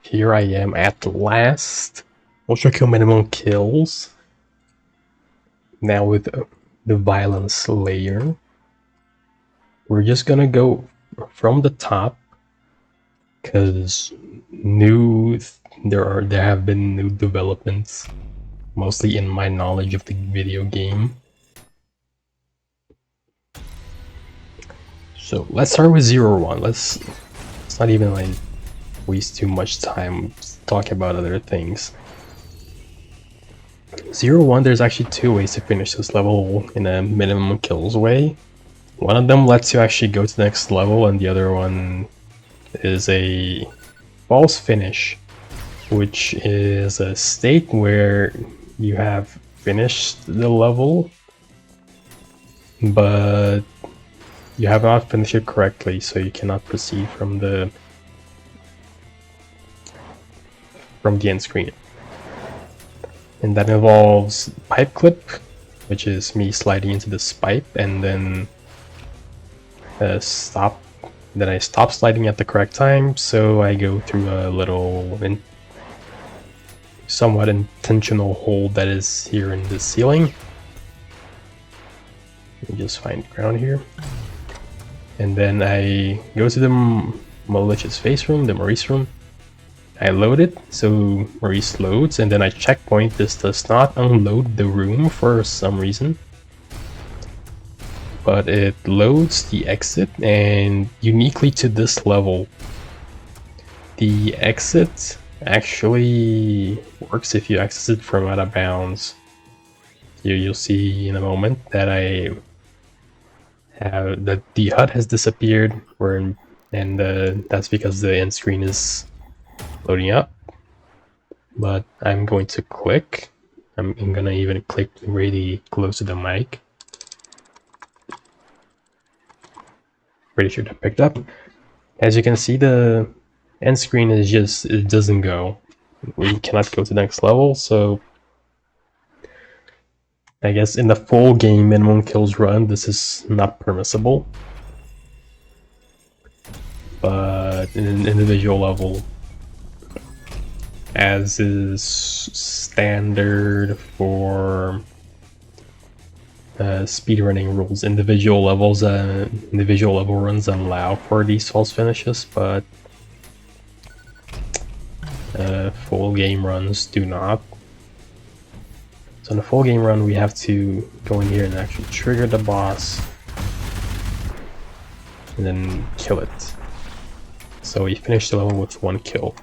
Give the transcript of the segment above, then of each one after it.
Here I am at last. Ultra kill minimum kills. Now with the violence layer. We're just gonna go from the top because there have been new developments, mostly in my knowledge of the video game. So let's start with 0-1. Let's not even like waste too much time talking about other things. 0-1, there's actually two ways to finish this level in a minimum kills way. One of them lets you actually go to the next level, and the other one is a false finish, which is a state where you have finished the level, but you have not finished it correctly, so you cannot proceed from the end screen. And that involves pipe clip, which is me sliding into this pipe and then stop. Then I stop sliding at the correct time, so I go through a little somewhat intentional hole that is here in the ceiling. Let me just find ground here. And then I go to the malicious face room, the Maurice room. I load it, so Maurice loads, and then I checkpoint. This does not unload the room for some reason, but it loads the exit, and uniquely to this level, the exit actually works if you exit from out of bounds. You'll see in a moment that that the HUD has disappeared, and that's because the end screen is loading up. But I'm going to click. I'm gonna even click really close to the mic. Pretty sure that picked up. As you can see, the end screen is just, it doesn't go. We cannot go to the next level, so I guess in the full game minimum kills run, this is not permissible. But in an individual level, as is standard for speedrunning rules, individual level runs allow for these false finishes, but full game runs do not. So in a full game run, we have to go in here and actually trigger the boss and then kill it. So we finish the level with 1 kill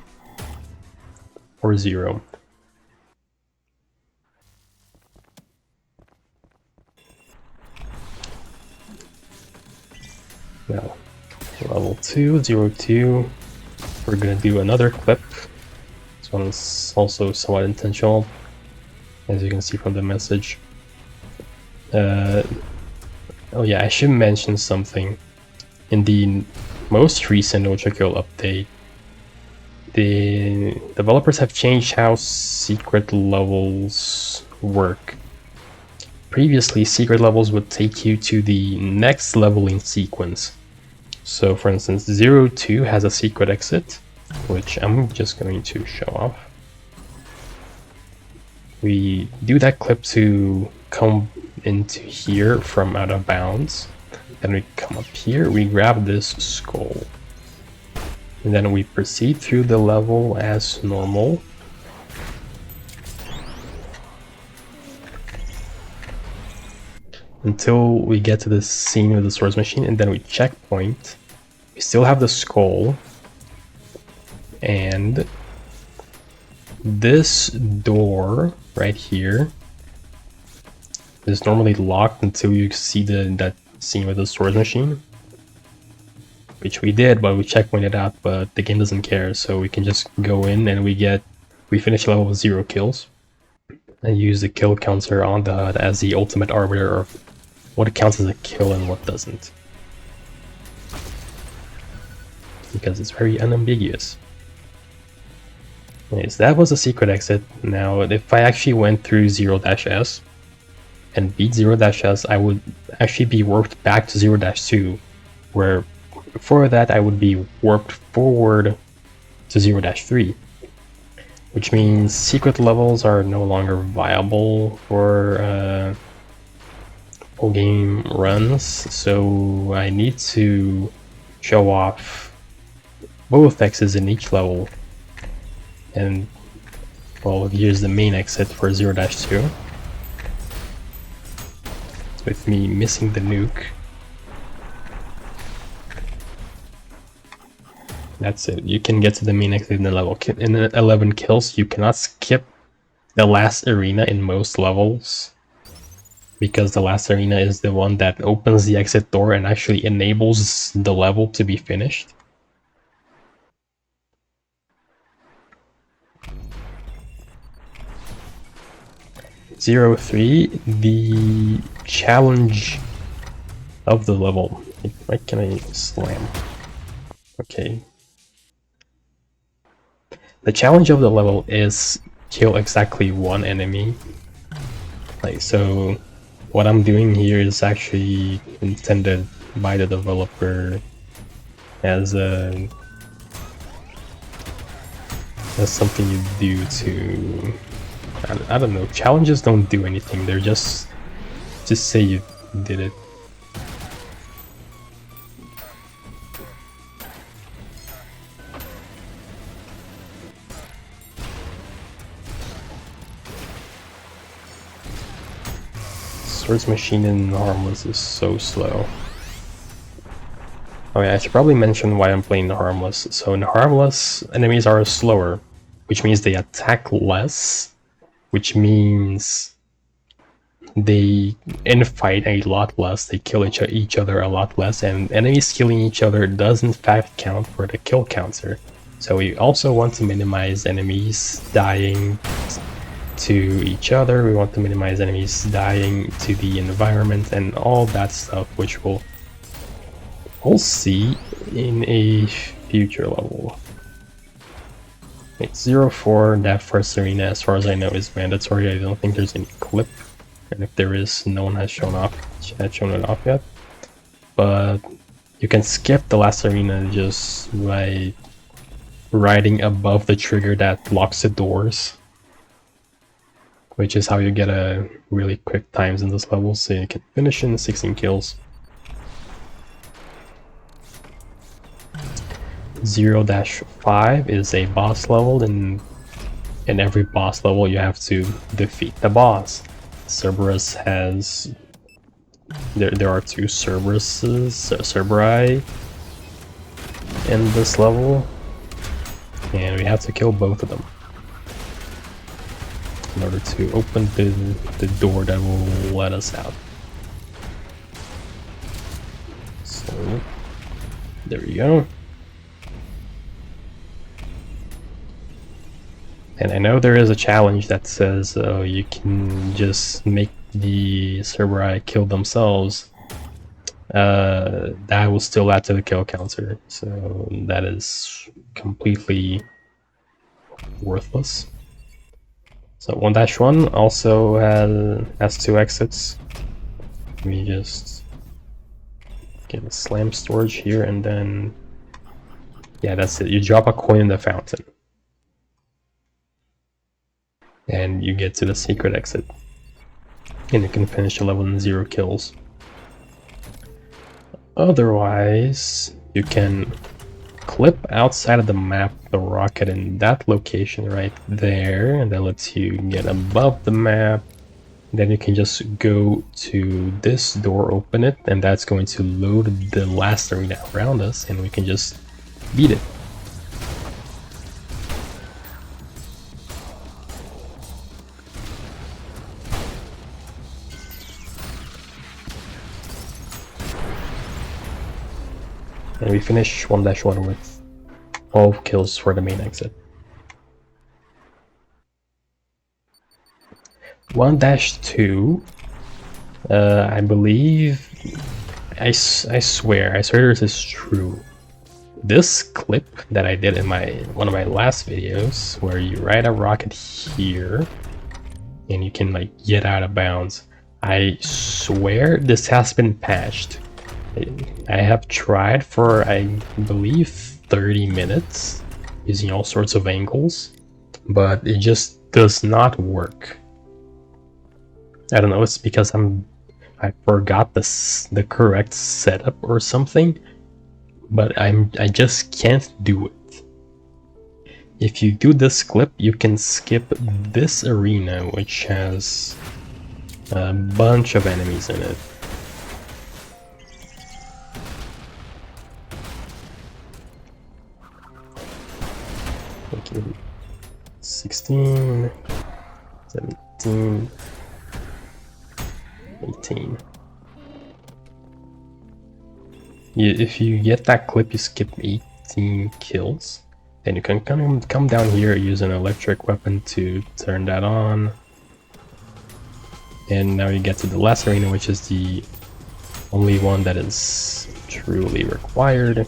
or 0. Now, level 2, 0-2, we're gonna do another clip. This one's also somewhat intentional, as you can see from the message. Oh yeah, I should mention something. In the most recent ULTRAKILL update, the developers have changed how secret levels work. Previously, secret levels would take you to the next leveling sequence. So for instance, 0-2 has a secret exit, which I'm just going to show off. We do that clip to come into here from out of bounds. Then we come up here, we grab this skull. And then we proceed through the level as normal. Until we get to the scene with the source machine, and then we checkpoint. We still have the skull. And this door right here is normally locked until you see that scene with the storage machine, which we did, but we checkpointed out, but the game doesn't care, so we can just go in and we finish the level with 0 kills and use the kill counter on the HUD as the ultimate arbiter of what counts as a kill and what doesn't, because it's very unambiguous. Anyways, that was a secret exit. Now, if I actually went through 0-S and beat 0-S, I would actually be warped back to 0-2, where before that I would be warped forward to 0-3. which means secret levels are no longer viable for full game runs, so I need to show off both exits in each level. And well, here's the main exit for 0-2. With me missing the nuke. That's it. You can get to the main exit in the level. In 11 kills, you cannot skip the last arena in most levels, because the last arena is the one that opens the exit door and actually enables the level to be finished. Zero 3, the challenge of the level. Why can I slam? Okay. The challenge of the level is kill exactly one enemy. Like, so what I'm doing here is actually intended by the developer as something you do to, I don't know, challenges don't do anything, they're just say you did it. Swords Machine in Harmless is so slow. Oh yeah, I should probably mention why I'm playing the Harmless. So in Harmless, enemies are slower, which means they attack less, which means they infight a lot less, they kill each other a lot less, and enemies killing each other does in fact count for the kill counter. So we also want to minimize enemies dying to each other, we want to minimize enemies dying to the environment and all that stuff, which we'll see in a future level. It's 04, that first arena, as far as I know, is mandatory. I don't think there's any clip, and if there is, no one has shown it off yet. But you can skip the last arena just by riding above the trigger that locks the doors, which is how you get a really quick times in this level, so you can finish in 16 kills. 0-5 is a boss level, and in every boss level you have to defeat the boss. Cerberus has... There are two Cerberi in this level, and we have to kill both of them in order to open the door that will let us out. So, there we go. And I know there is a challenge that says you can just make the Cerberi kill themselves. That will still add to the kill counter, so that is completely worthless. So 1-1 also has two exits. Let me just get a slam storage here, and then yeah, that's it. You drop a coin in the fountain, and you get to the secret exit, and you can finish the level in 0 kills. Otherwise, you can clip outside of the map the rocket in that location right there, and that lets you get above the map. Then you can just go to this door, open it, and that's going to load the last arena around us, and we can just beat it. And we finish 1-1 with 12 kills for the main exit. 1-2, I believe, I swear this is true. This clip that I did in one of my last videos, where you ride a rocket here, and you can like get out of bounds, I swear this has been patched. I have tried for, I believe, 30 minutes using all sorts of angles, but it just does not work. I don't know, it's because I forgot the correct setup or something, but I just can't do it. If you do this clip, you can skip this arena, which has a bunch of enemies in it. Okay. 16, 17, 18. If you get that clip, you skip 18 kills. Then you can come down here, use an electric weapon to turn that on. And now you get to the last arena, which is the only one that is truly required.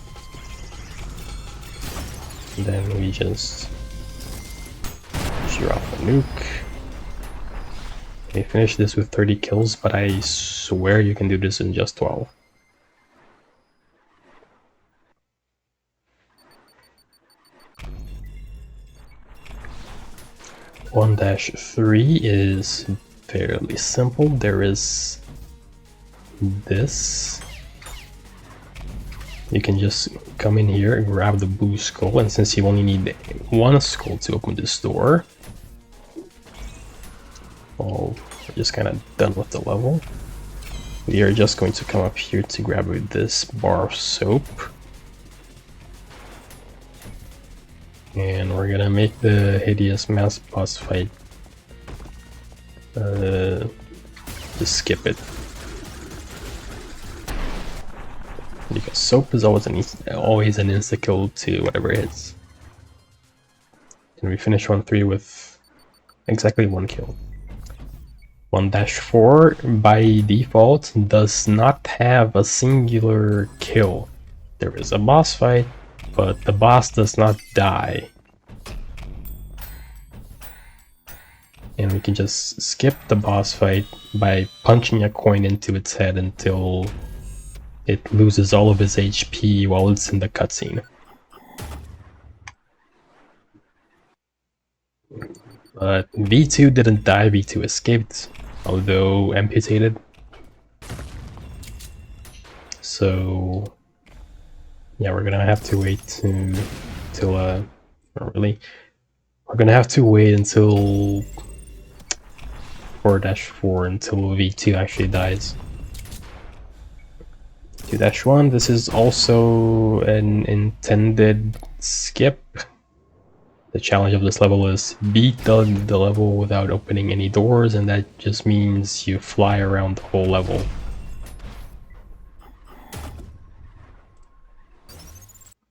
And then we just shoot off a nuke. Okay, finish this with 30 kills, but I swear you can do this in just 12. (1-3) is fairly simple. There is this. You can just come in here and grab the blue skull, and since you only need one skull to open this door, well, we're just kind of done with the level. We are just going to come up here to grab this bar of soap. And we're gonna make the hideous mass boss fight. Just skip it. Because soap is always an insta-kill to whatever it is. And we finish 1-3 with exactly 1 kill. 1-4 by default does not have a singular kill. There is a boss fight, but the boss does not die. And we can just skip the boss fight by punching a coin into its head until it loses all of its HP while it's in the cutscene. But V2 didn't die, V2 escaped, although amputated. So yeah, we're gonna have to wait till not really. We're gonna have to wait until 4-4 until V2 actually dies. 2-1, this is also an intended skip. The challenge of this level is beat the level without opening any doors, and that just means you fly around the whole level.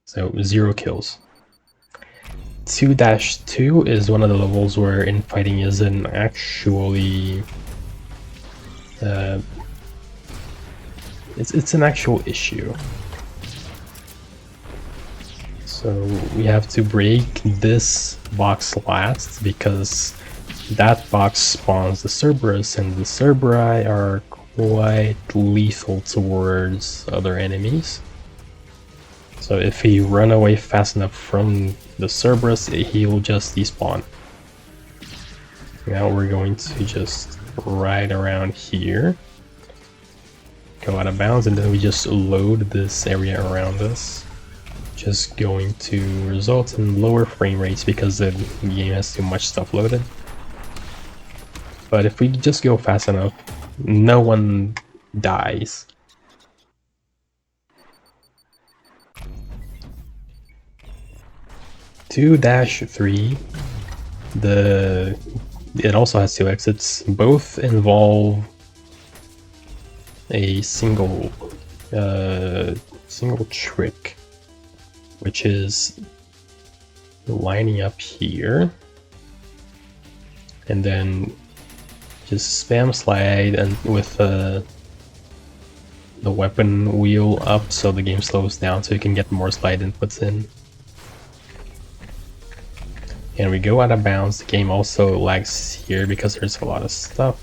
So 0 kills. 2-2 is one of the levels where infighting isn't actually it's an actual issue. So we have to break this box last because that box spawns the Cerberus, and the Cerberi are quite lethal towards other enemies. So if he run away fast enough from the Cerberus, he will just despawn. Now we're going to just ride around here, go out of bounds, and then we just load this area around us. Just going to result in lower frame rates because the game has too much stuff loaded. But if we just go fast enough, no one dies. (2-3), it also has 2 exits. Both involve a single trick, which is lining up here and then just spam slide and with the weapon wheel up so the game slows down so you can get more slide inputs in. And we go out of bounds. The game also lags here because there's a lot of stuff.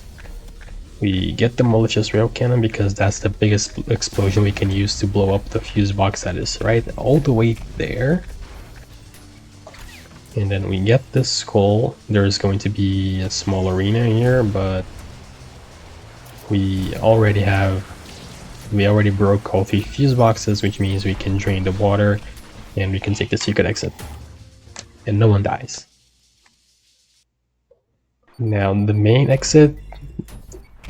We get the malicious rail cannon because that's the biggest explosion we can use to blow up the fuse box that is right all the way there. And then we get this skull. There's going to be a small arena here, but we already broke all 3 fuse boxes, which means we can drain the water and we can take the secret exit. And no one dies. Now the main exit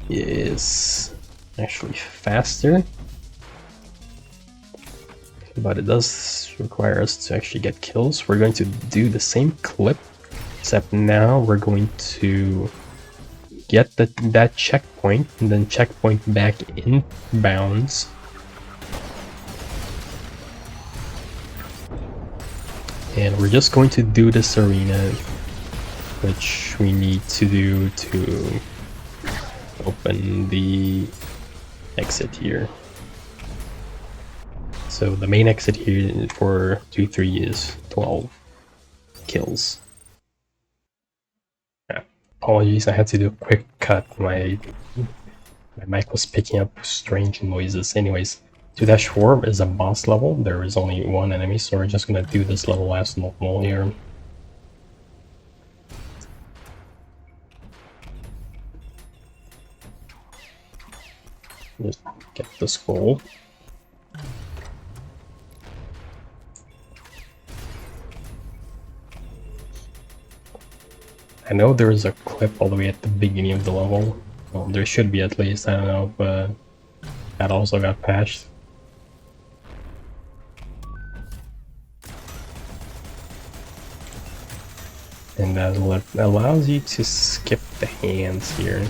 is actually faster, but it does require us to actually get kills. We're going to do the same clip, except now we're going to get that checkpoint and then checkpoint back inbounds. And we're just going to do this arena, which we need to do to open the exit here. So the main exit here for 2-3 is 12 kills. Apologies, I had to do a quick cut. My mic was picking up strange noises. Anyways, 2-4 is a boss level. There is only one enemy, so we're just gonna do this level as normal here. Just get the skull. I know there's a clip all the way at the beginning of the level. Well, there should be at least, I don't know, but that also got patched. And that allows you to skip the hands here.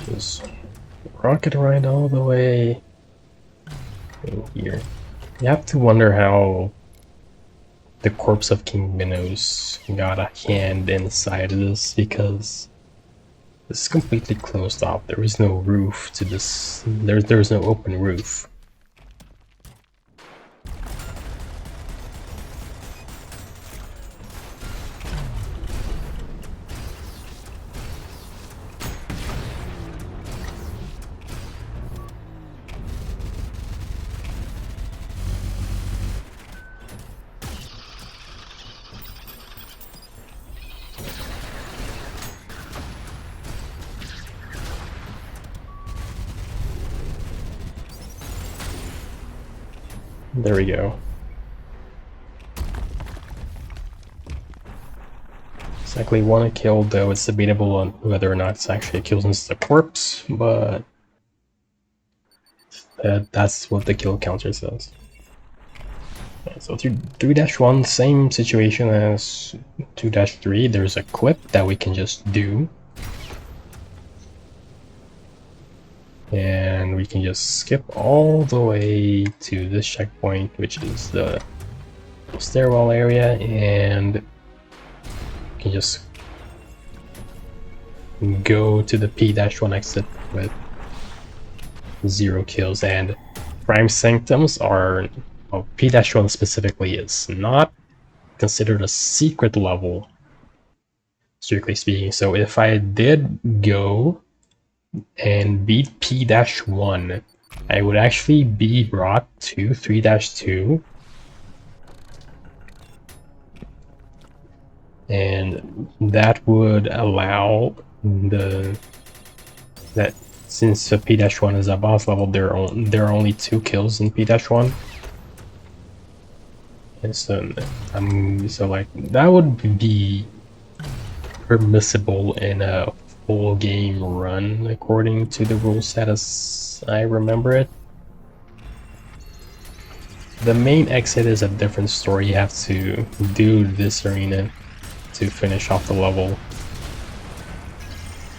Just rocket ride all the way in here. You have to wonder how the corpse of King Minos got a hand inside of this, because this is completely closed off. There is no roof to this. There's no open roof. There we go. Exactly one kill, though it's debatable on whether or not it's actually a kill since it's a corpse, but that's what the kill counter says. Okay, so 3-1, same situation as 2-3. There's a clip that we can just do. And we can just skip all the way to this checkpoint, which is the stairwell area, and we can just go to the P-1 exit with 0 kills. And Prime Sanctums are, well, P-1 specifically is not considered a secret level, strictly speaking. So if I did go and beat P-1, I would actually be brought to 3-2, and that would allow that since P-1 is a boss level, there are only 2 kills in P-1, and so like that would be permissible in a full game run according to the rule set as I remember it. The main exit is a different story. You have to do this arena to finish off the level,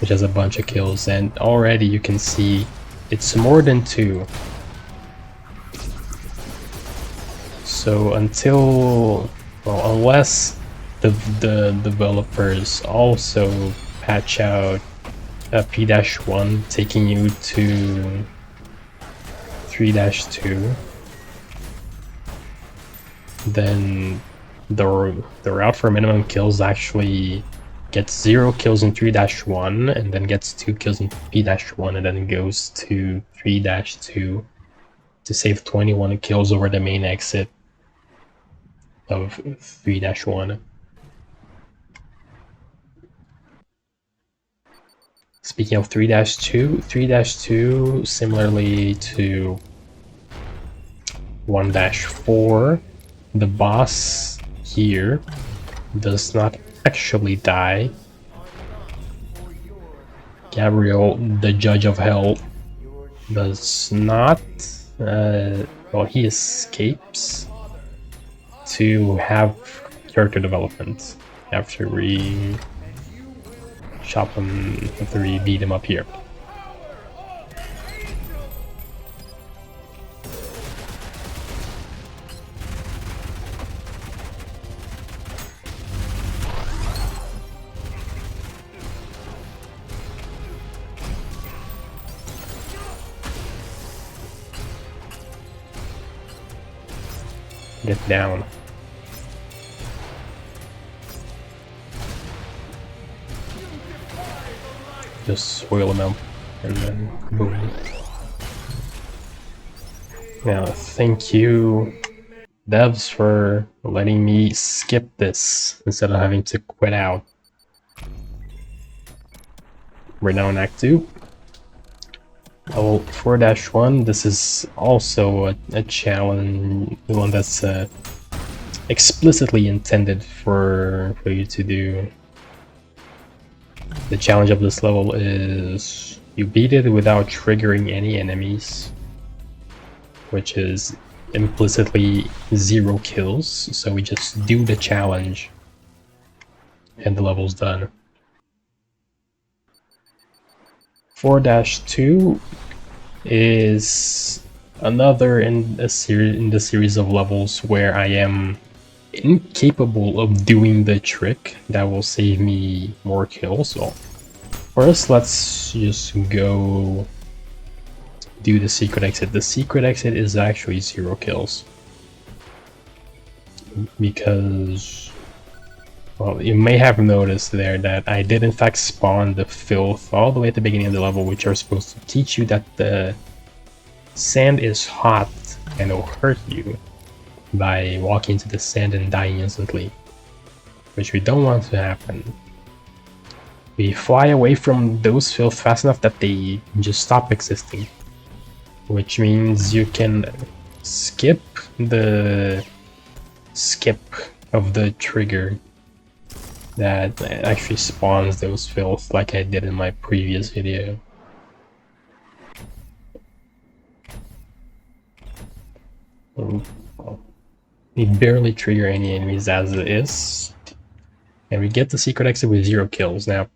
which has a bunch of kills, and already you can see it's more than 2. So unless the developers also patch out a P-1 taking you to 3-2. Then the route for minimum kills actually gets 0 kills in 3-1 and then gets 2 kills in 3-1 and then goes to 3-2 to save 21 kills over the main exit of 3-1. Speaking of 3-2, 3-2 similarly to 1-4, the boss here does not actually die. Gabriel, the Judge of Hell, does not, well, he escapes to have character development after we chop him, after we beat him up here. Get down. Just swirl him out and then boom. Now, thank you, devs, for letting me skip this instead of having to quit out. We're now in Act 2. Level 4-1, this is also a challenge, one that's explicitly intended for you to do. The challenge of this level is you beat it without triggering any enemies, which is implicitly 0 kills, so we just do the challenge and the level's done. 4-2 is another in the series of levels where I am incapable of doing the trick that will save me more kills. So first, let's just go do the secret exit. The secret exit is actually 0 kills because, well, you may have noticed there that I did in fact spawn the filth all the way at the beginning of the level, which are supposed to teach you that the sand is hot and will hurt you by walking into the sand and dying instantly, which we don't want to happen. We fly away from those filth fast enough that they just stop existing, which means you can skip the skip of the trigger that actually spawns those filth, like I did in my previous video. We barely trigger any enemies as it is, and we get the secret exit with 0 kills. Now,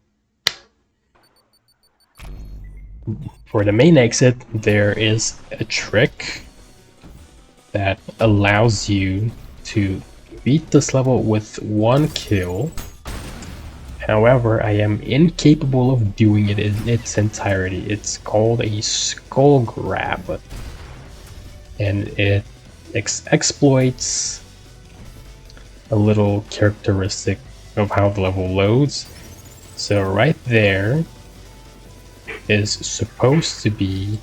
for the main exit, there is a trick that allows you to beat this level with 1 kill. However, I am incapable of doing it in its entirety. It's called a skull grab, and it exploits a little characteristic of how the level loads. So right there is supposed to be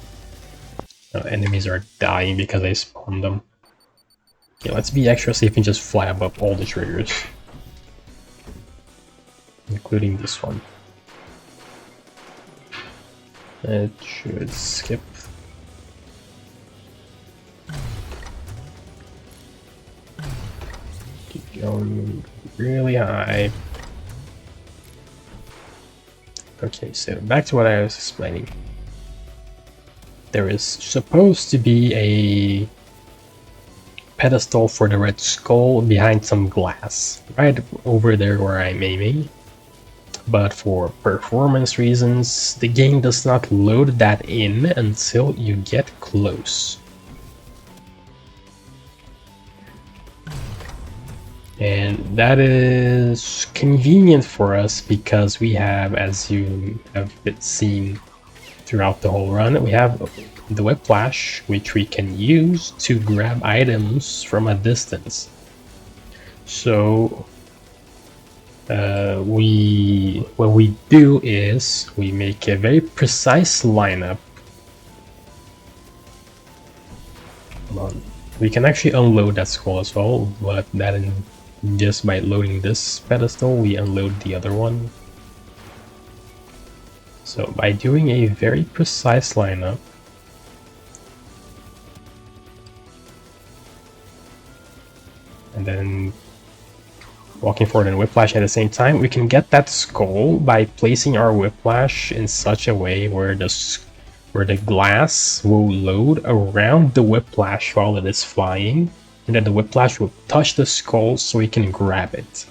enemies are dying because I spawned them. Okay, let's be extra safe and just fly above all the triggers, including this one. It should skip. Keep going really high. Okay, so back to what I was explaining. There is supposed to be a pedestal for the red skull behind some glass, right over there where I'm aiming. But for performance reasons, the game does not load that in until you get close. And that is convenient for us because we have, as you have seen throughout the whole run, we have the whiplash, which we can use to grab items from a distance. So what we do is we make a very precise lineup. We can actually unload that skull as well, but just by loading this pedestal, we unload the other one. So by doing a very precise lineup, and then walking forward and whiplash at the same time, we can get that skull by placing our whiplash in such a way where the glass will load around the whiplash while it is flying, and then the whiplash will touch the skull so we can grab it.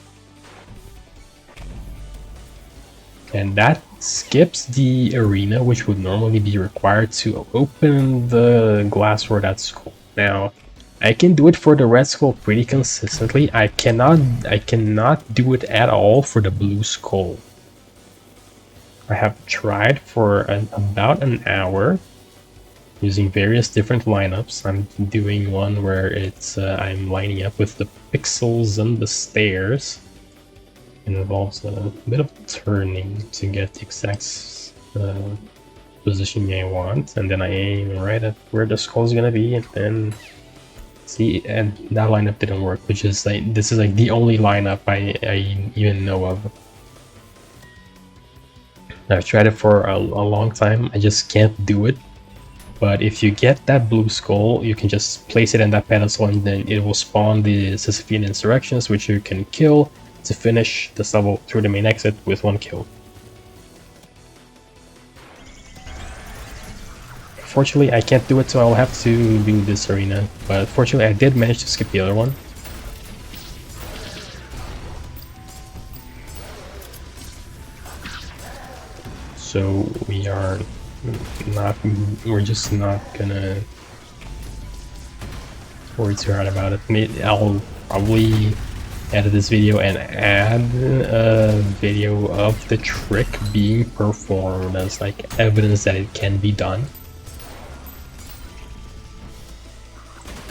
And that skips the arena, which would normally be required to open the glass for that skull. Now, I can do it for the red skull pretty consistently. I cannot do it at all for the blue skull. I have tried for about an hour using various different lineups. I'm doing one where it's I'm lining up with the pixels and the stairs. It involves a bit of turning to get the exact position I want, and then I aim right at where the skull is gonna be, and then see, and that lineup didn't work, which is like, this is like the only lineup I even know of. I've tried it for a long time, I just can't do it. But if you get that blue skull, you can just place it in that pedestal, and then it will spawn the Sisyphean Insurrections, which you can kill to finish this level through the main exit with one kill. Fortunately, I can't do it, so I'll have to do this arena. But fortunately, I did manage to skip the other one. So we're just not gonna worry too hard about it. I'll probably edit this video and add a video of the trick being performed as like evidence that it can be done.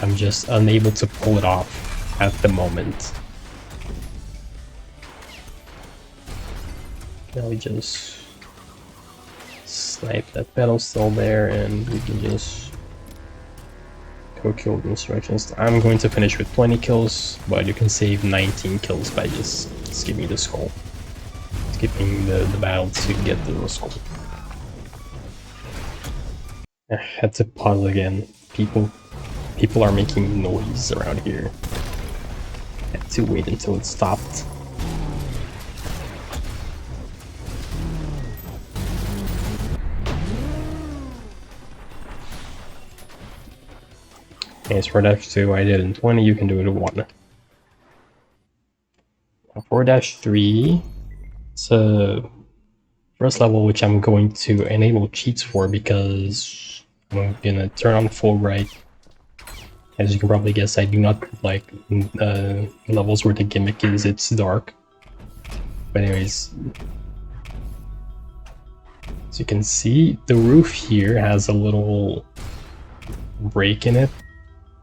I'm just unable to pull it off at the moment. Now we just snipe that pedestal there, and we can just go kill the instructions. I'm going to finish with 20 kills, but you can save 19 kills by just skipping the skull. Skipping the battle to get the skull. I had to pause again. People are making noise around here. I had to wait until it stopped. Okay, so for -2 I did in 20, you can do it in 1. Now for -3, it's a first level which I'm going to enable cheats for because I'm gonna turn on full bright. As you can probably guess, I do not like levels where the gimmick is it's dark. But anyways, as you can see, the roof here has a little break in it,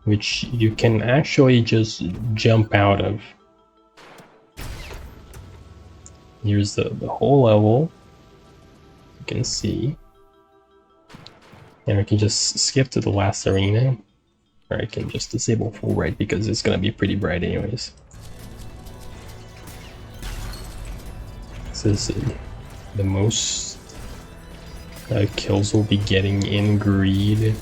which you can actually just jump out of. Here's the whole level, you can see. And we can just skip to the last arena. Or I can just disable full bright because it's gonna be pretty bright anyways. This is the most kills we'll be getting in Greed.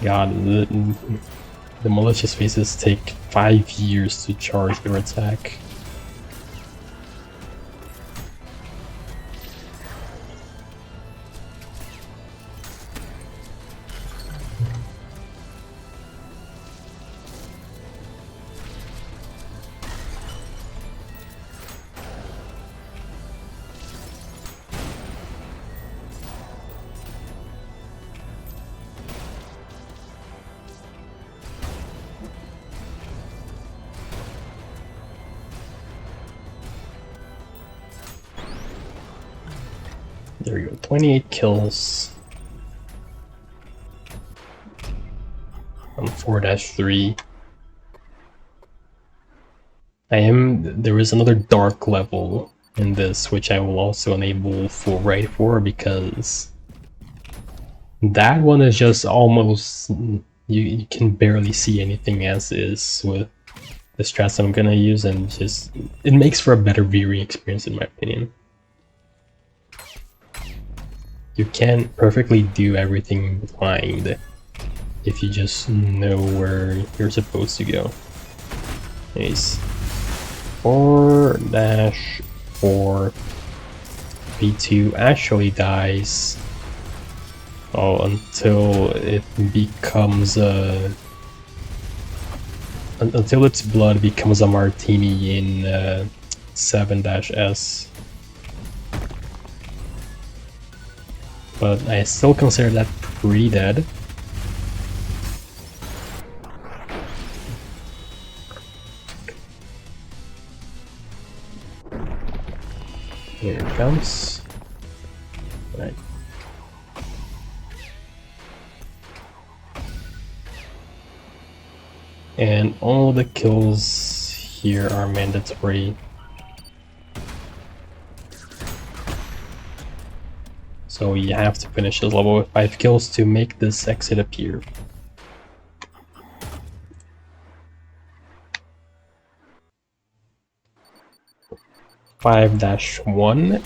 God, the malicious faces take 5 years to charge their attack. There we go, 28 kills on 4-3. There is another dark level in this, which I will also enable full right for, because that one is just almost, you can barely see anything as is with the strats I'm gonna use, and just, it makes for a better viewing experience in my opinion. You can perfectly do everything blind if you just know where you're supposed to go. Nice. 4-4 V2 actually dies until it becomes until its blood becomes a martini in 7-S. But I still consider that pretty dead. Here it comes. Right. And all the kills here are mandatory. So you have to finish this level with 5 kills to make this exit appear. (5-1).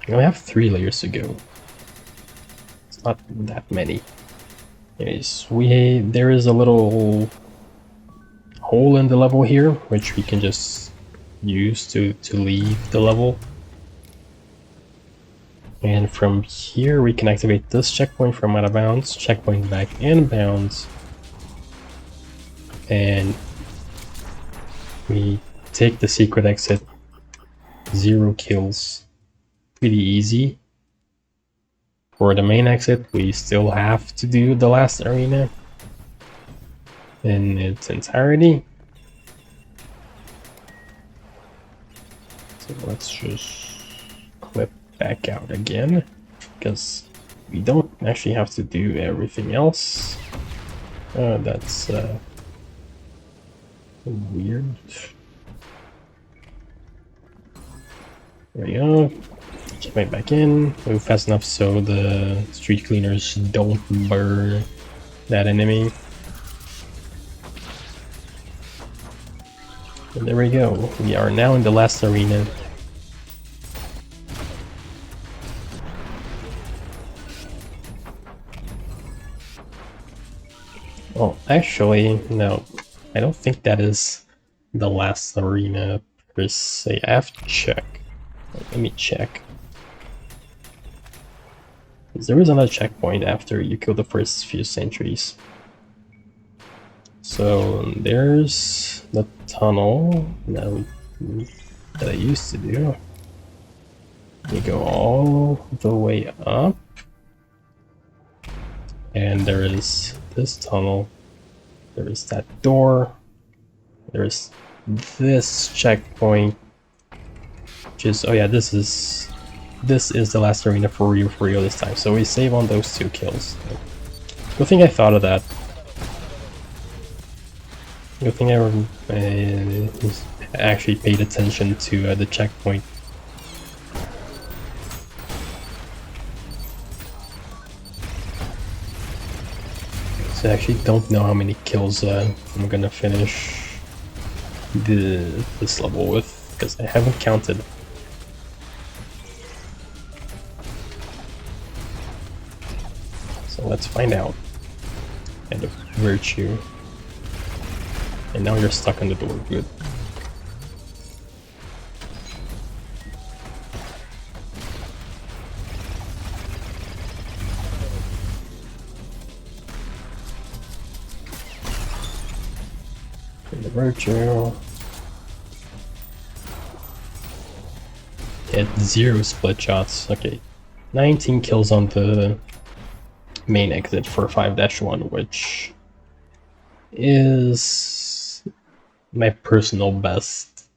We only have 3 layers to go. It's not that many. Anyways, there is a little hole in the level here, which we can just use to leave the level. And from here we can activate this checkpoint from out of bounds, checkpoint back in bounds, and we take the secret exit. 0 kills. Pretty easy. For the main exit, we still have to do the last arena in its entirety. So let's just clip back out again, because we don't actually have to do everything else. That's weird. There we go. Get right back in. Move fast enough so the street cleaners don't burn that enemy. And there we go. We are now in the last arena. Oh, actually, no. I don't think that is the last arena per se. I have to check. Let me check. There is another checkpoint after you kill the first few sentries. So there's the tunnel that I used to do. You go all the way up, and there is this tunnel. There is that door. There's this checkpoint. Which is, oh yeah, this is the last arena for real this time. So we save on those 2 kills. Good thing I thought of that. Good thing I actually paid attention to the checkpoint. So I actually don't know how many kills I'm gonna finish this level with, because I haven't counted. So let's find out. And a virtue. And now you're stuck on the door. Good. And the virtue. At 0 split shots. Okay. 19 kills on the main exit for 5-1, which is my personal best.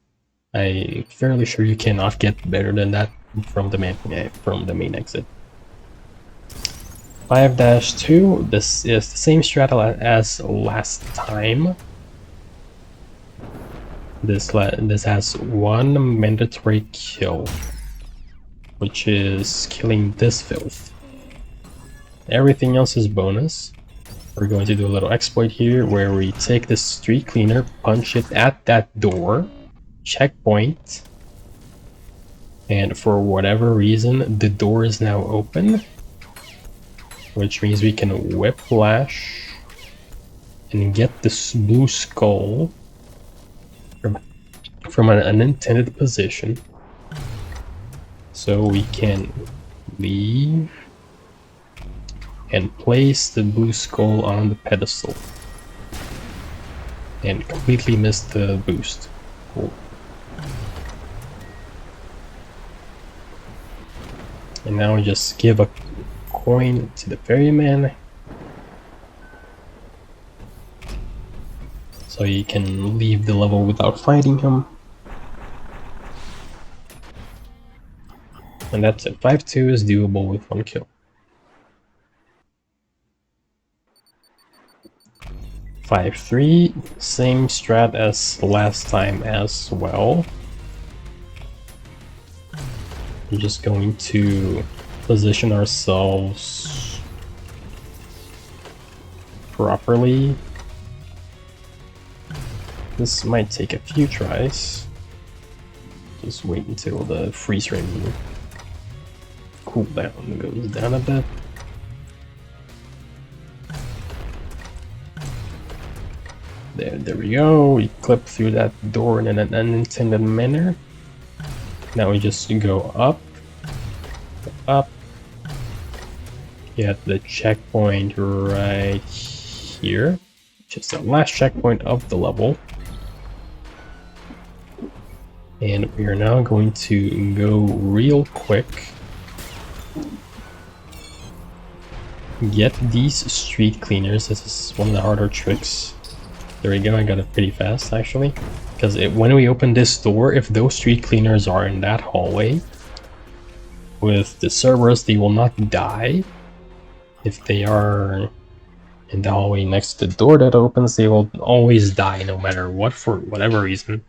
I'm fairly sure you cannot get better than that. from the main exit. 5-2, this is the same strat as last time. This has one mandatory kill, which is killing this filth. Everything else is bonus. We're going to do a little exploit here where we take the street cleaner, punch it at that door, checkpoint, and for whatever reason the door is now open, which means we can whiplash and get this blue skull from an unintended position. So we can leave and place the blue skull on the pedestal and completely miss the boost. Cool. And now we just give a coin to the ferryman so you can leave the level without fighting him. And that's it. 5-2 is doable with 1 kill. 5-3, same strat as last time as well. We're just going to position ourselves properly. This might take a few tries. Just wait until the freeze frame cooldown goes down a bit. There we go. We clip through that door in an unintended manner. Now we just go up. Get the checkpoint right here, which is the last checkpoint of the level. And we are now going to go real quick. Get these street cleaners. This is one of the harder tricks. There we go, I got it pretty fast actually. Because when we open this door, if those street cleaners are in that hallway, with the Cerberus, they will not die. If they are in the hallway next to the door that opens, they will always die no matter what, for whatever reason.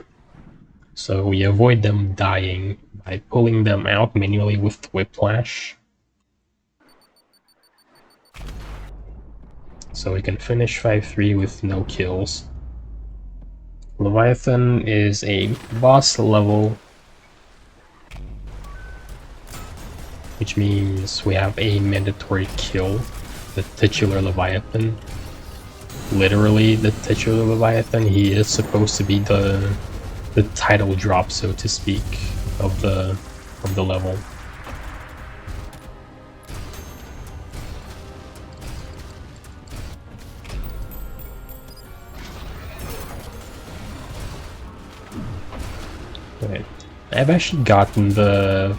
So we avoid them dying by pulling them out manually with whiplash. So we can finish 5-3 with no kills. Leviathan is a boss level, which means we have a mandatory kill, the titular Leviathan. Literally the titular Leviathan. He is supposed to be the title drop, so to speak, of the level. Right. I've actually gotten the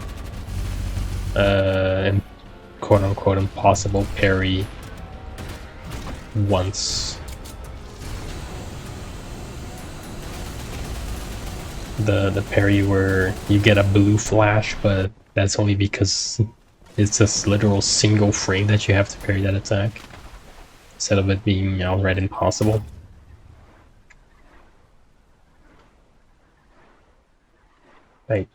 quote-unquote impossible parry once. The parry where you get a blue flash, but that's only because it's a literal single frame that you have to parry that attack, instead of it being outright impossible. Right.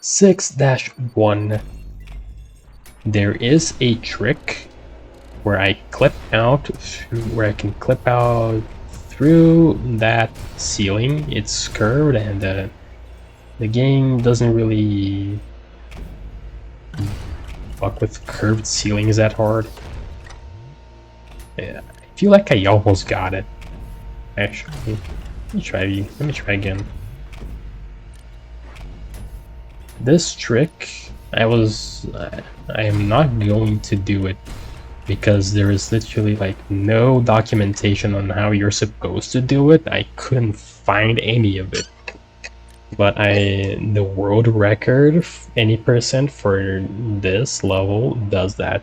6-1. There is a trick where I can clip out through that ceiling. It's curved, and the game doesn't really fuck with curved ceilings that hard. Yeah, I feel like I almost got it. Actually, let me try again. This trick, I am not going to do it because there is literally like no documentation on how you're supposed to do it. I couldn't find any of it. But the world record, any percent for this level does that.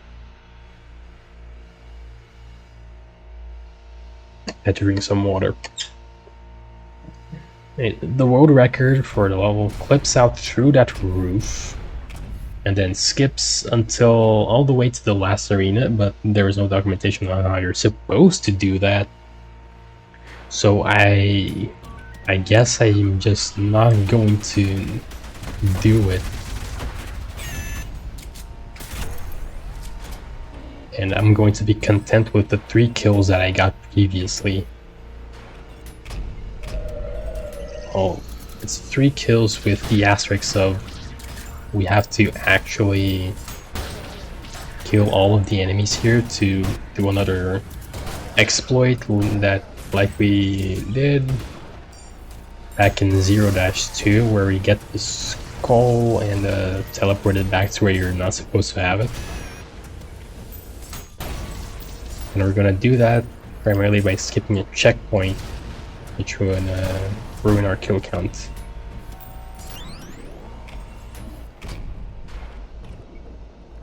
I had to drink some water. The world record for the level clips out through that roof and then skips until all the way to the last arena, but there is no documentation on how you're supposed to do that. So I guess I'm just not going to do it. And I'm going to be content with the 3 kills that I got previously. Oh, it's 3 kills with the asterisk of we have to actually kill all of the enemies here to do another exploit that like we did back in 0-2 where we get the skull and teleport it back to where you're not supposed to have it. And we're gonna do that primarily by skipping a checkpoint, which would ruin our kill count.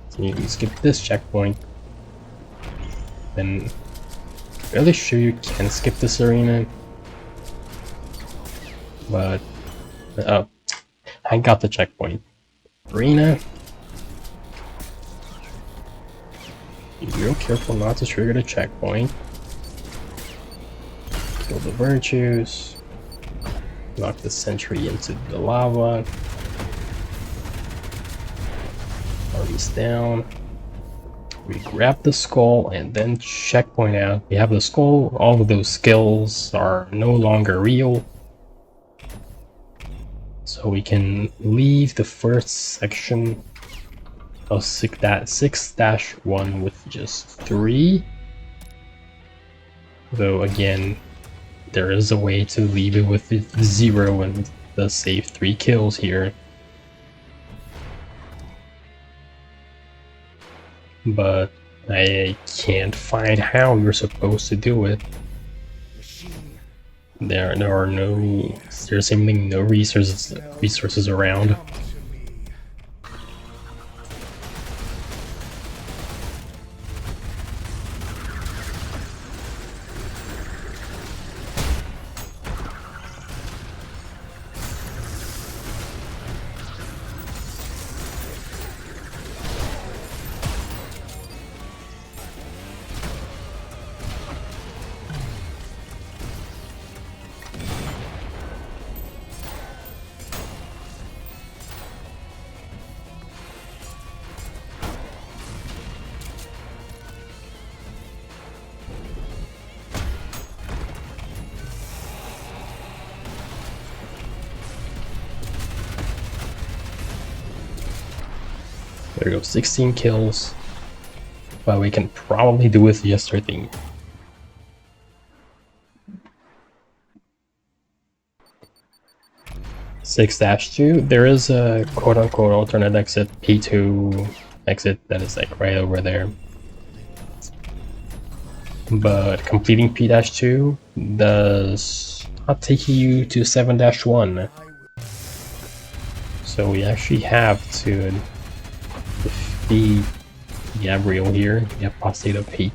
So you can skip this checkpoint. Then fairly sure you can skip this arena. But oh, I got the checkpoint. Arena. Be real careful not to trigger the checkpoint. Kill the virtues. Knock the sentry into the lava. Army's down. We grab the skull and then checkpoint out. We have the skull. All of those skills are no longer real. So we can leave the first section of 6-1 with just 3. Though again, there is a way to leave it with 0 and thus save 3 kills here. But I can't find how you're supposed to do it. There's seemingly no resources around. There we go, 16 kills. But we can probably do with just 13. (6-2). There is a quote-unquote alternate exit, P2 exit, that is like right over there. But completing P-2 does not take you to 7-1. So we actually have to defeat Gabriel here, the Apostate of Hate.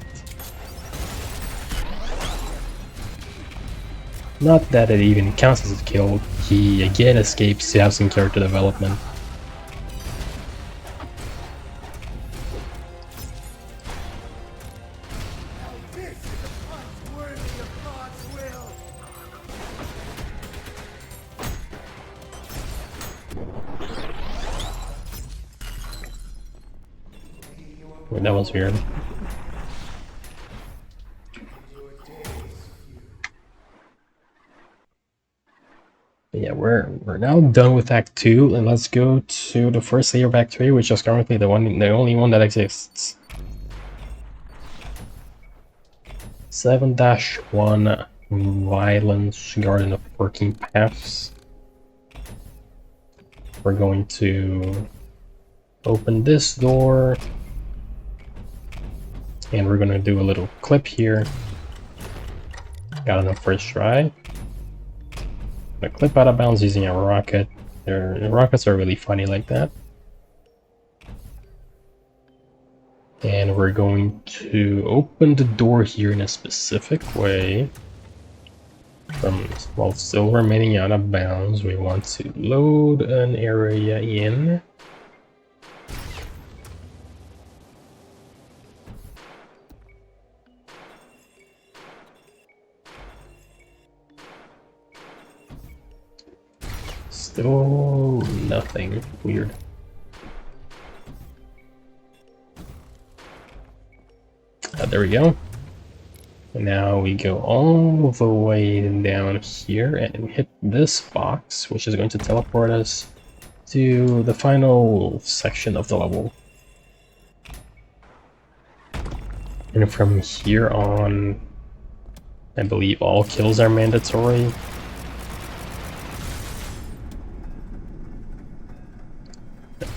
Not that it even counts as a kill, he again escapes to have some character development. Wait, that was weird. But yeah, we're now done with Act 2, and let's go to the first layer of Act 3, which is currently the only one that exists. 7-1 Violence Garden of Working Paths. We're going to open this door, and we're gonna do a little clip here. Got enough first try. A clip out of bounds using a rocket. The rockets are really funny like that. And we're going to open the door here in a specific way. While still remaining out of bounds, we want to load an area in. Still nothing. Weird. There we go. And now we go all the way down here and we hit this box, which is going to teleport us to the final section of the level. And from here on, I believe all kills are mandatory.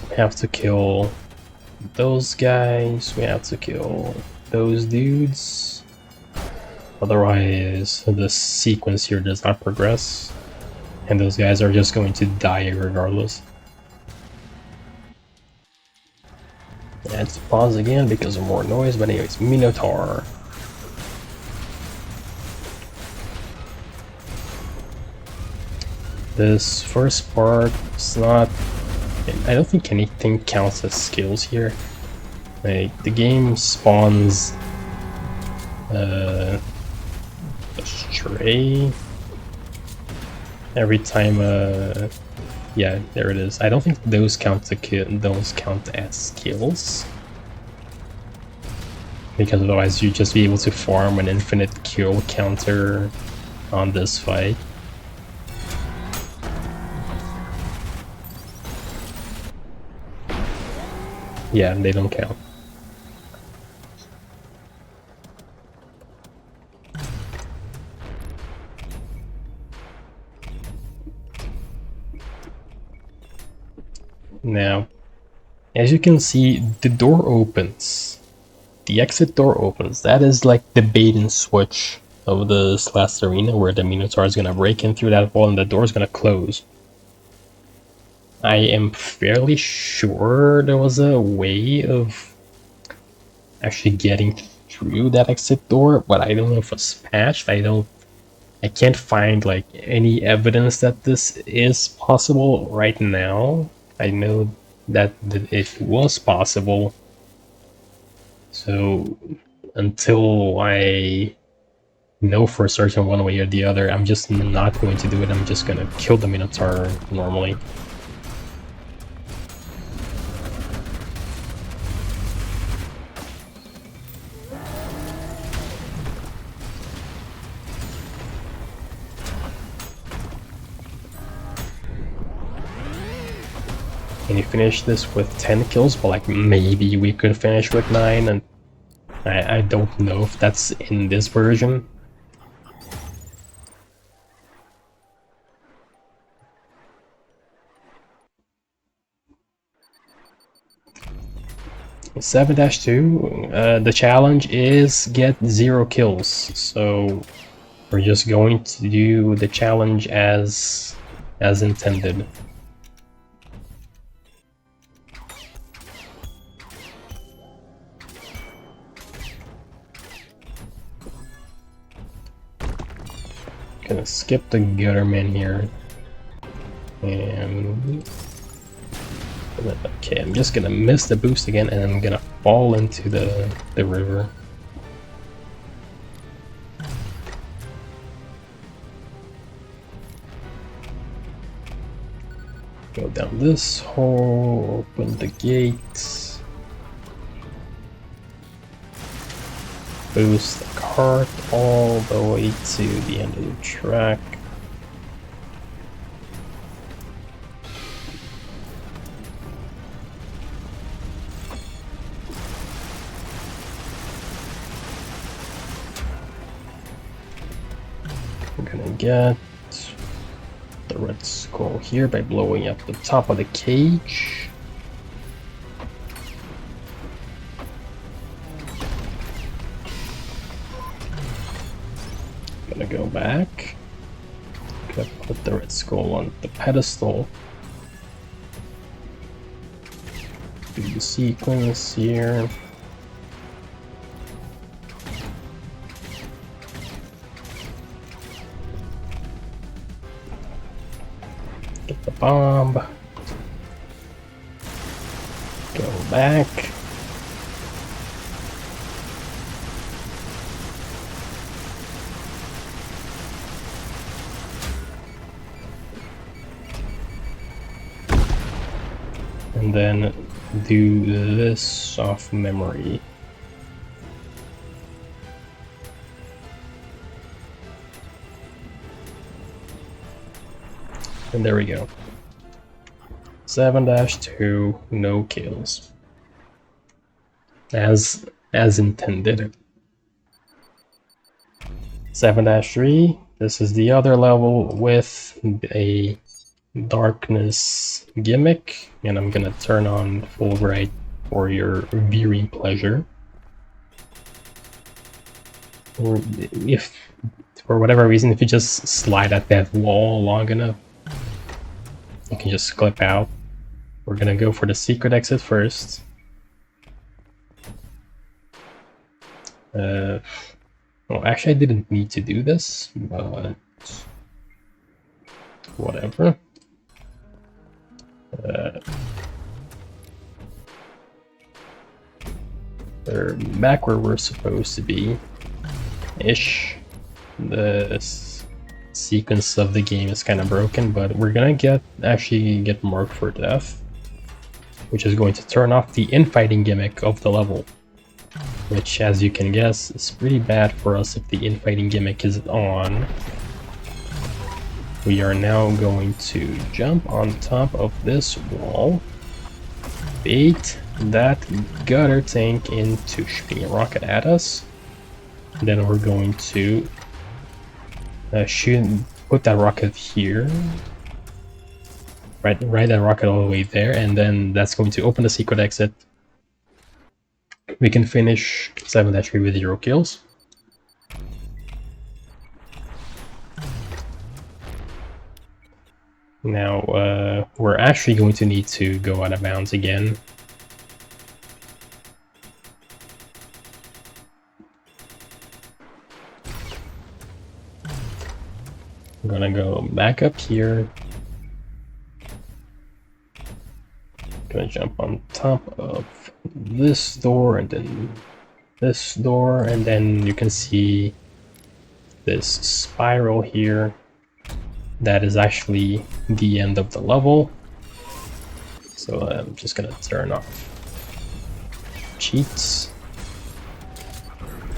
We have to kill those guys, we have to kill those dudes. Otherwise, the sequence here does not progress, and those guys are just going to die regardless. I had to pause again because of more noise, but anyways, Minotaur. This first part is not... I don't think anything counts as skills here. Like, the game spawns a stray every time. Yeah, there it is. I don't think those count as skills, because otherwise you'd just be able to farm an infinite kill counter on this fight. Yeah, they don't count. Now, as you can see, the door opens. The exit door opens. That is like the bait and switch of this last arena, where the Minotaur is gonna break in through that wall and the door is gonna close. I am fairly sure there was a way of actually getting through that exit door, but I don't know if it's patched. I can't find like any evidence that this is possible right now. I know that it was possible, so until I know for certain one way or the other, I'm just not going to do it. I'm just gonna kill the Minotaur normally. Can you finish this with 10 kills? But like, maybe we could finish with 9, and I don't know if that's in this version. In 7-2, the challenge is get 0 kills, so we're just going to do the challenge as intended. Gonna skip the Gutterman here, and okay, I'm just gonna miss the boost again, and I'm gonna fall into the river. Go down this hole, open the gates, boost the cart all the way to the end of the track. We're gonna get the red skull here by blowing up the top of the cage. Gonna go back. Gonna put the red skull on the pedestal. Do the sequence here. Get the bomb. Go back. And then do this off memory. And there we go. 7-2, no kills. As intended. 7-3, this is the other level with a darkness gimmick, and I'm gonna turn on full bright for your viewing pleasure. Or if, for whatever reason, if you just slide at that wall long enough, you can just clip out. We're gonna go for the secret exit first. Well, actually I didn't need to do this, but whatever. We're back where we're supposed to be, ish. The sequence of the game is kind of broken, but we're gonna actually get marked for death, which is going to turn off the infighting gimmick of the level, which, as you can guess, is pretty bad for us if the infighting gimmick is on. We are now going to jump on top of this wall, bait that gutter tank into shooting a rocket at us. Then we're going to put that rocket here, right that rocket all the way there, and then that's going to open the secret exit. We can finish 7-3 with 0 kills. Now, we're actually going to need to go out of bounds again. I'm gonna go back up here. Gonna jump on top of this door and then this door, and then you can see this spiral here. That is actually the end of the level. So I'm just gonna turn off cheats.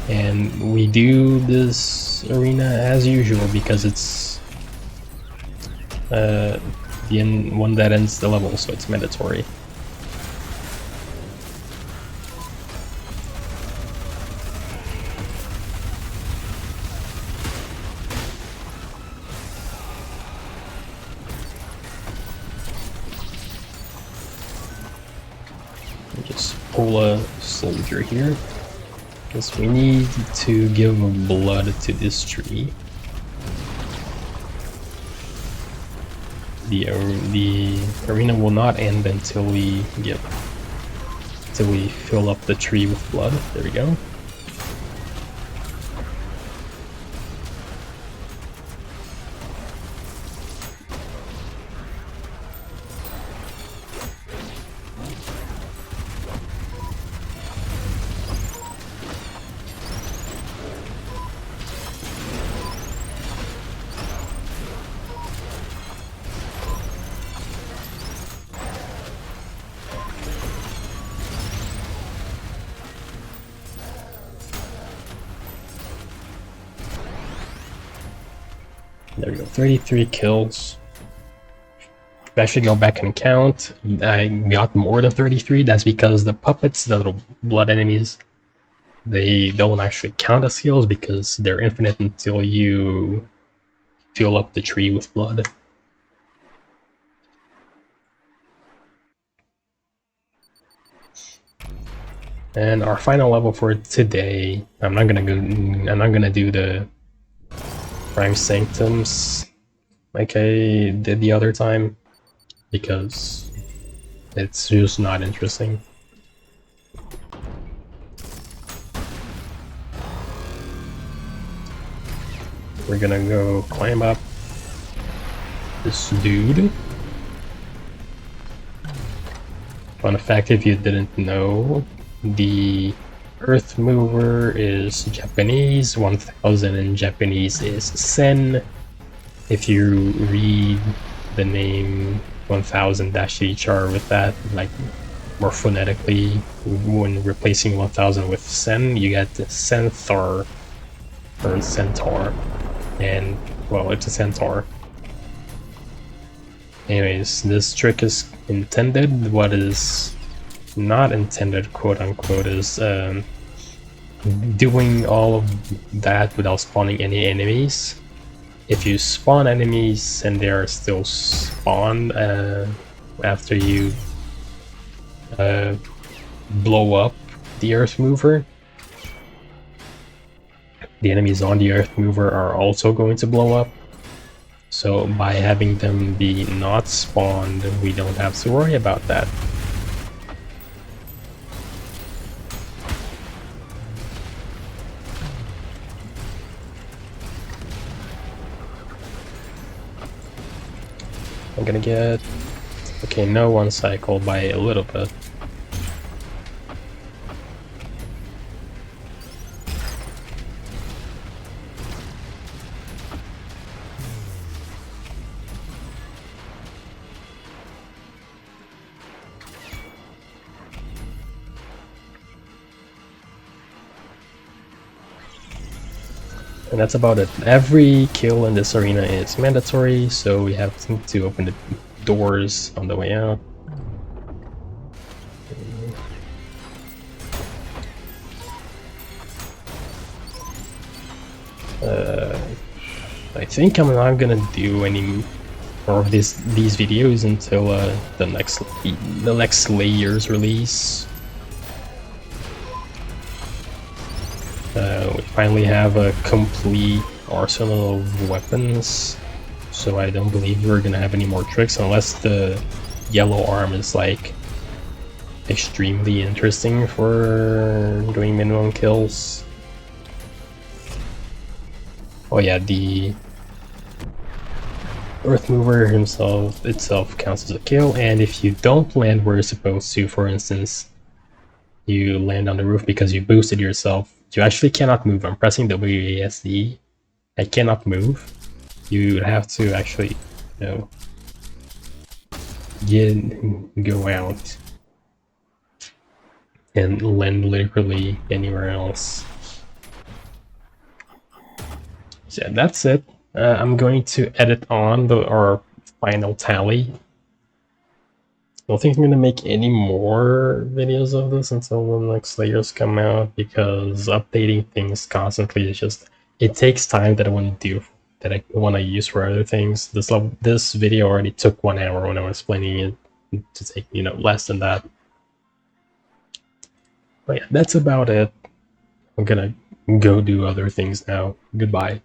And we do this arena as usual because it's the one that ends the level, so it's mandatory. Just pull a soldier here, because we need to give blood to this tree. The arena will not end until we fill up the tree with blood. There we go. There we go, 33 kills. If I actually go back and count, I got more than 33. That's because the puppets, the little blood enemies, they don't actually count as kills because they're infinite until you fill up the tree with blood. And our final level for today, I'm not gonna do the Prime Sanctums like I did the other time, because it's just not interesting. We're gonna go climb up this dude. Fun fact if you didn't know, the Earth Mover is Japanese, 1000 in Japanese is sen. If you read the name 1000-HR with that, like more phonetically, when replacing 1000 with sen, you get centaur, or centaur, and well, it's a centaur. Anyways, this trick is intended. What is not intended, quote unquote, is doing all of that without spawning any enemies. If you spawn enemies and they are still spawned after you blow up the Earth Mover, the enemies on the Earth Mover are also going to blow up. So by having them be not spawned, we don't have to worry about that. I'm gonna get... okay, no one cycle by a little bit. And that's about it. Every kill in this arena is mandatory, so we have to open the doors on the way out. I think I'm not gonna do any more of these videos until the next layers release. We finally have a complete arsenal of weapons, so I don't believe we're gonna have any more tricks unless the yellow arm is like extremely interesting for doing minimum kills. Oh yeah, the Earth Mover itself counts as a kill, and if you don't land where you're supposed to, for instance, you land on the roof because you boosted yourself, you actually cannot move. I'm pressing WASD. I cannot move. You have to actually, you know, go out and land literally anywhere else. So yeah, that's it. I'm going to edit on our final tally. I don't think I'm going to make any more videos of this until the next layers come out, because updating things constantly is just, it takes time that I want to do, that I want to use for other things. This video already took 1 hour when I was explaining it to take, you know, less than that. But yeah, that's about it. I'm gonna go do other things now. Goodbye.